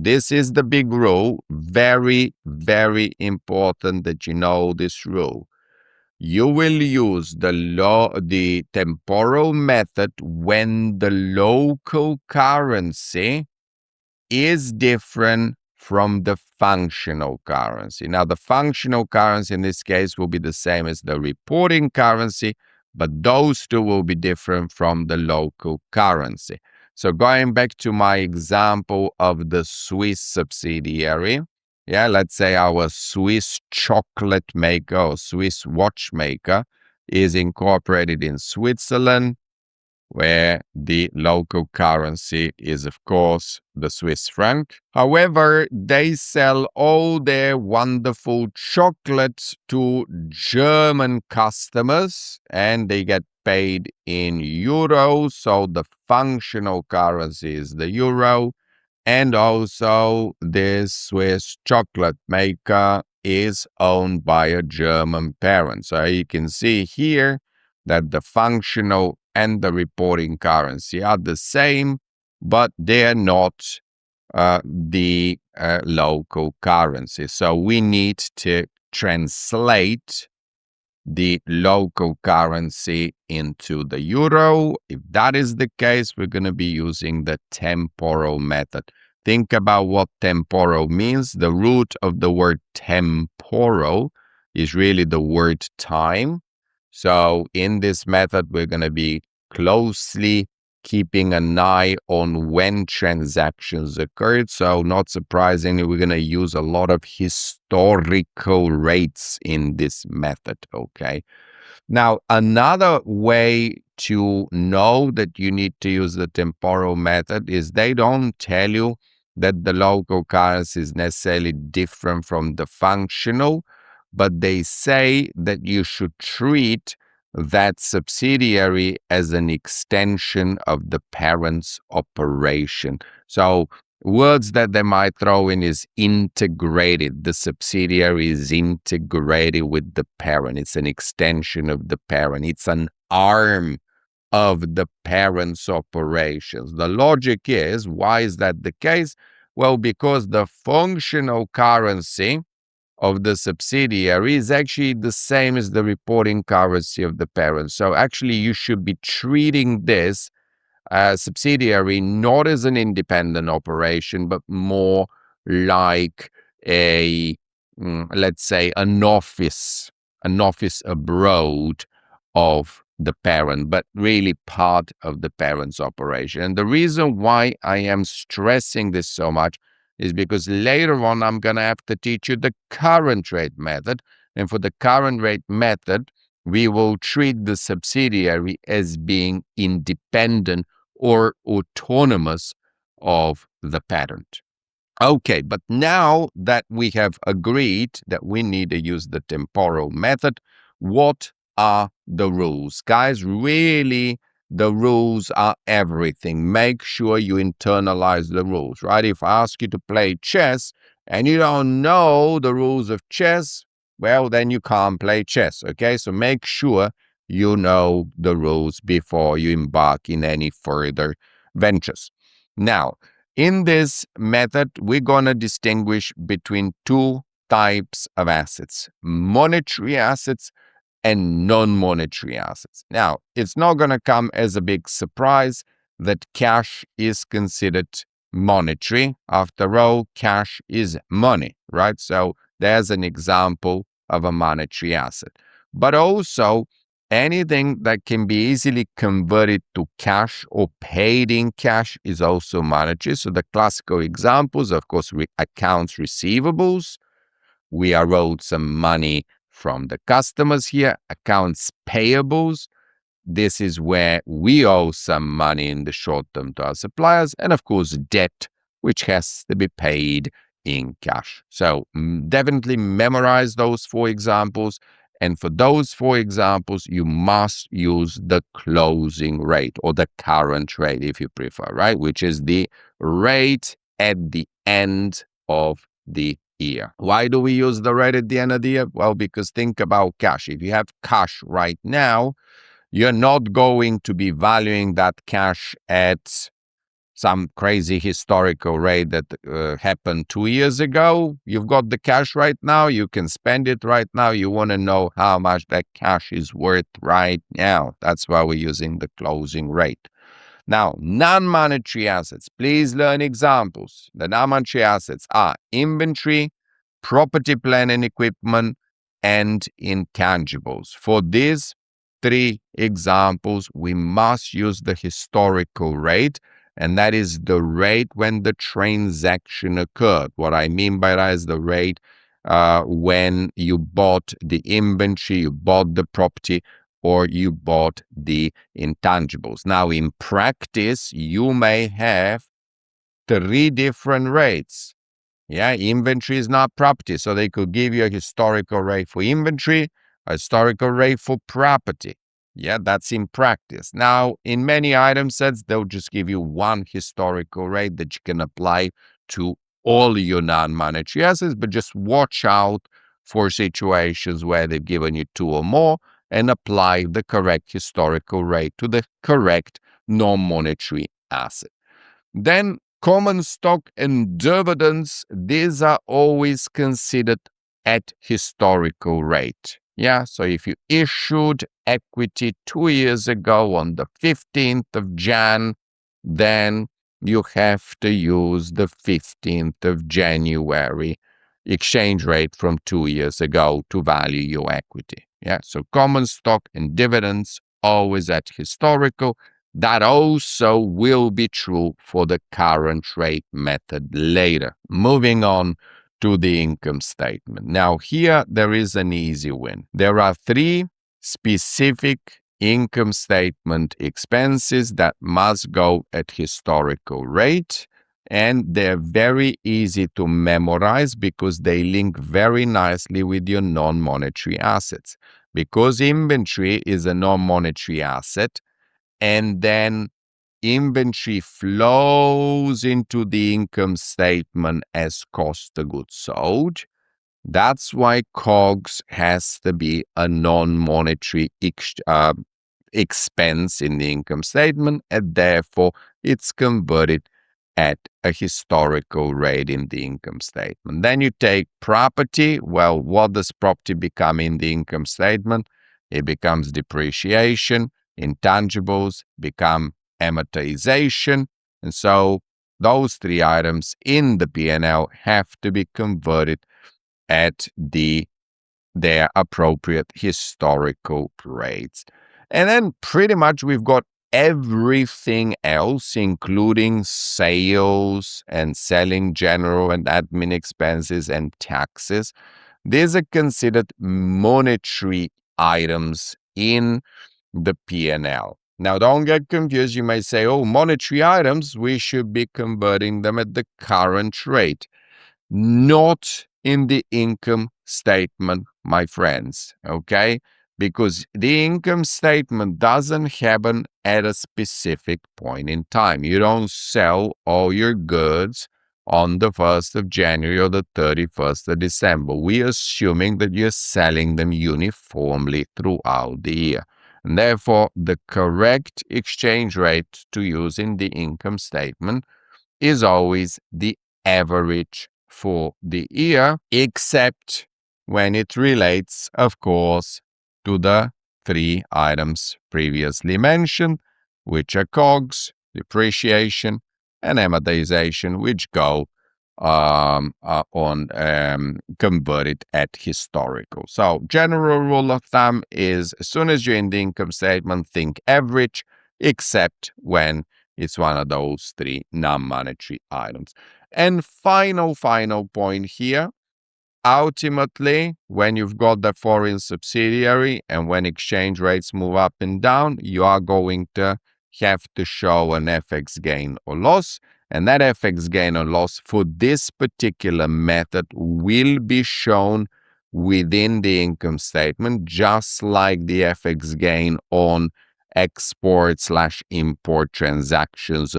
this is the big rule. Very, very important that you know this rule. You will use the temporal method when the local currency is different from the functional currency. Now, the functional currency in this case will be the same as the reporting currency, but those two will be different from the local currency. So going back to my example of the Swiss subsidiary, let's say our Swiss chocolate maker or Swiss watchmaker is incorporated in Switzerland, where the local currency is, of course, the Swiss franc. However, they sell all their wonderful chocolates to German customers and they get paid in euros. So the functional currency is the euro. And also, this Swiss chocolate maker is owned by a German parent. So you can see here that the functional and the reporting currency are the same, but they're not the local currency. So we need to translate the local currency into the euro. If that is the case, we're going to be using the temporal method. Think about what temporal means. The root of the word temporal is really the word time. So in this method, we're going to be closely keeping an eye on when transactions occurred. So not surprisingly, we're going to use a lot of historical rates in this method, okay? Now, another way to know that you need to use the temporal method is they don't tell you that the local currency is necessarily different from the functional, but they say that you should treat that subsidiary as an extension of the parent's operation. So words that they might throw in is integrated. The subsidiary is integrated with the parent. It's an extension of the parent. It's an arm of the parent's operations. The logic is, why is that the case? Well, because the functional currency of the subsidiary is actually the same as the reporting currency of the parent. So actually you should be treating this subsidiary not as an independent operation, but more like let's say an office abroad of the parent, but really part of the parent's operation. And the reason why I am stressing this so much is because later on I'm going to have to teach you the current rate method. And for the current rate method, we will treat the subsidiary as being independent or autonomous of the parent. Okay, but now that we have agreed that we need to use the temporal method, what are the rules? Guys, really, the rules are everything. Make sure you internalize the rules, right? If I ask you to play chess and you don't know the rules of chess, well, then you can't play chess, okay? So make sure you know the rules before you embark in any further ventures. Now, in this method, we're going to distinguish between two types of assets: monetary assets and non-monetary assets. Now, it's not going to come as a big surprise that cash is considered monetary. After all, cash is money, right? So there's an example of a monetary asset. But also, anything that can be easily converted to cash or paid in cash is also monetary. So the classical examples, of course, accounts receivables. We are owed some money from the customers here. Accounts payables. This is where we owe some money in the short term to our suppliers. And of course, debt, which has to be paid in cash. So definitely memorize those four examples. And for those four examples, you must use the closing rate or the current rate, if you prefer, right? Which is the rate at the end of the year. Why do we use the rate at the end of the year? Well, because think about cash. If you have cash right now, you're not going to be valuing that cash at some crazy historical rate that happened 2 years ago. You've got the cash right now. You can spend it right now. You want to know how much that cash is worth right now. That's why we're using the closing rate. Now, non-monetary assets. Please learn examples. The non-monetary assets are inventory, property, plant, and equipment, and intangibles. For these three examples, we must use the historical rate, and that is the rate when the transaction occurred. What I mean by that is the rate when you bought the inventory, you bought the property, or you bought the intangibles. Now, in practice, you may have three different rates. Yeah, inventory is not property, so they could give you a historical rate for inventory, a historical rate for property. Yeah, that's in practice. Now, in many item sets, they'll just give you one historical rate that you can apply to all your non-monetary assets, but just watch out for situations where they've given you two or more and apply the correct historical rate to the correct non-monetary asset. Then common stock and dividends, these are always considered at historical rate. Yeah, so if you issued equity 2 years ago on the 15th of Jan, then you have to use the 15th of January exchange rate from 2 years ago to value your equity. Yeah, so common stock and dividends always at historical. That also will be true for the current rate method later. Moving on to the income statement. Now, here there is an easy win. There are three specific income statement expenses that must go at historical rate, and they're very easy to memorize because they link very nicely with your non-monetary assets. Because inventory is a non-monetary asset, and then inventory flows into the income statement as cost of goods sold. That's why COGS has to be a non-monetary expense in the income statement, and therefore it's converted at a historical rate in the income statement. Then you take property. Well, what does property become in the income statement? It becomes depreciation. Intangibles become amortization. And so those three items in the P&L have to be converted at their appropriate historical rates. And then pretty much we've got everything else, including sales and selling, general and admin expenses and taxes. These are considered monetary items in the P&L. Now, don't get confused. You may say, oh, monetary items, we should be converting them at the current rate. Not in the income statement, my friends, okay? Because the income statement doesn't happen at a specific point in time. You don't sell all your goods on the 1st of January or the 31st of December. We're assuming that you're selling them uniformly throughout the year. And therefore, the correct exchange rate to use in the income statement is always the average for the year, except when it relates, of course, to the three items previously mentioned, which are COGS, depreciation, and amortization, which go converted at historical. So general rule of thumb is as soon as you're in the income statement, think average, except when it's one of those three non-monetary items. And final point here, ultimately, when you've got the foreign subsidiary and when exchange rates move up and down, you are going to have to show an FX gain or loss. And that FX gain or loss for this particular method will be shown within the income statement, just like the FX gain on export/import transactions